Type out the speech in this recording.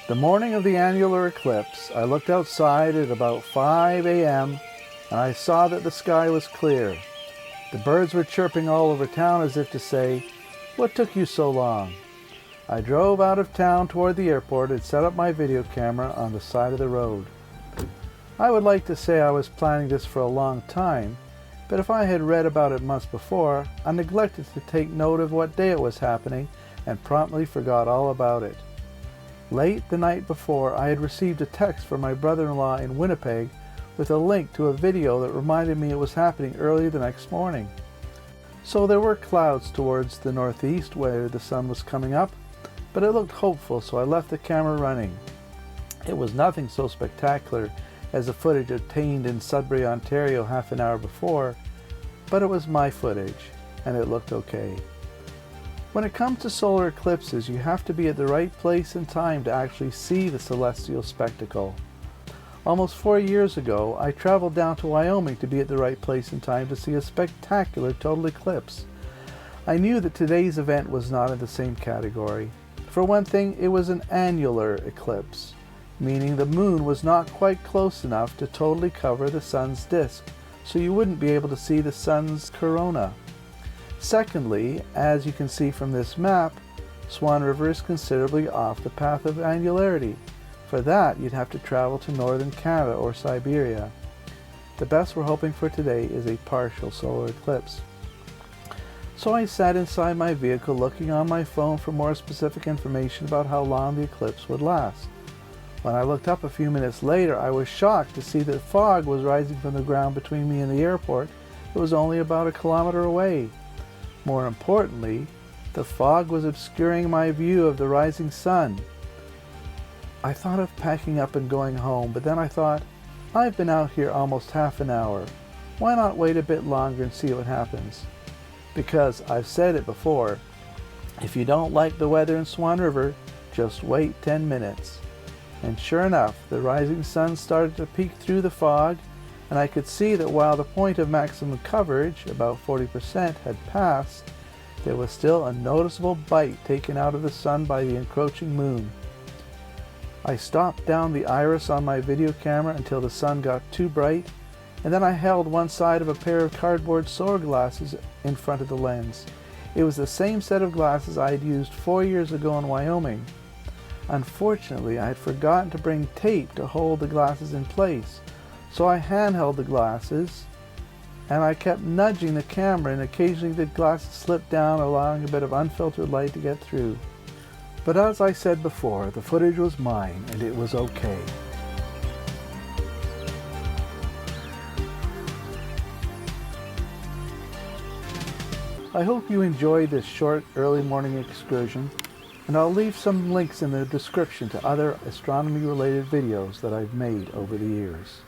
The morning of the annular eclipse, I looked outside at about 5 a.m. and I saw that the sky was clear. The birds were chirping all over town as if to say, "What took you so long?" I drove out of town toward the airport and set up my video camera on the side of the road. I would like to say I was planning this for a long time, but if I had read about it months before, I neglected to take note of what day it was happening and promptly forgot all about it. Late the night before, I had received a text from my brother-in-law in Winnipeg with a link to a video that reminded me it was happening early the next morning. So there were clouds towards the northeast where the sun was coming up, but it looked hopeful, so I left the camera running. It was nothing so spectacular as the footage obtained in Sudbury, Ontario half an hour before, but it was my footage, and it looked okay. When it comes to solar eclipses, you have to be at the right place and time to actually see the celestial spectacle. Almost 4 years ago, I traveled down to Wyoming to be at the right place and time to see a spectacular total eclipse. I knew that today's event was not in the same category. For one thing, it was an annular eclipse, meaning the moon was not quite close enough to totally cover the sun's disk, so you wouldn't be able to see the sun's corona. Secondly, as you can see from this map, Swan River is considerably off the path of annularity. For that, you'd have to travel to northern Canada or Siberia. The best we're hoping for today is a partial solar eclipse. So I sat inside my vehicle looking on my phone for more specific information about how long the eclipse would last. When I looked up a few minutes later, I was shocked to see that fog was rising from the ground between me and the airport. It was only about 1 kilometer away. More importantly, the fog was obscuring my view of the rising sun. I thought of packing up and going home, but then I thought, I've been out here almost half an hour. Why not wait a bit longer and see what happens? Because I've said it before, if you don't like the weather in Swan River, just wait 10 minutes. And sure enough, the rising sun started to peek through the fog, and I could see that while the point of maximum coverage, about 40%, had passed, there was still a noticeable bite taken out of the sun by the encroaching moon. I stopped down the iris on my video camera until the sun got too bright, and then I held one side of a pair of cardboard solar glasses in front of the lens. It was the same set of glasses I had used 4 years ago in Wyoming. Unfortunately, I had forgotten to bring tape to hold the glasses in place, so I handheld the glasses, and I kept nudging the camera, and occasionally the glasses slipped down, allowing a bit of unfiltered light to get through. But as I said before, the footage was mine, and it was okay. I hope you enjoyed this short early morning excursion, and I'll leave some links in the description to other astronomy-related videos that I've made over the years.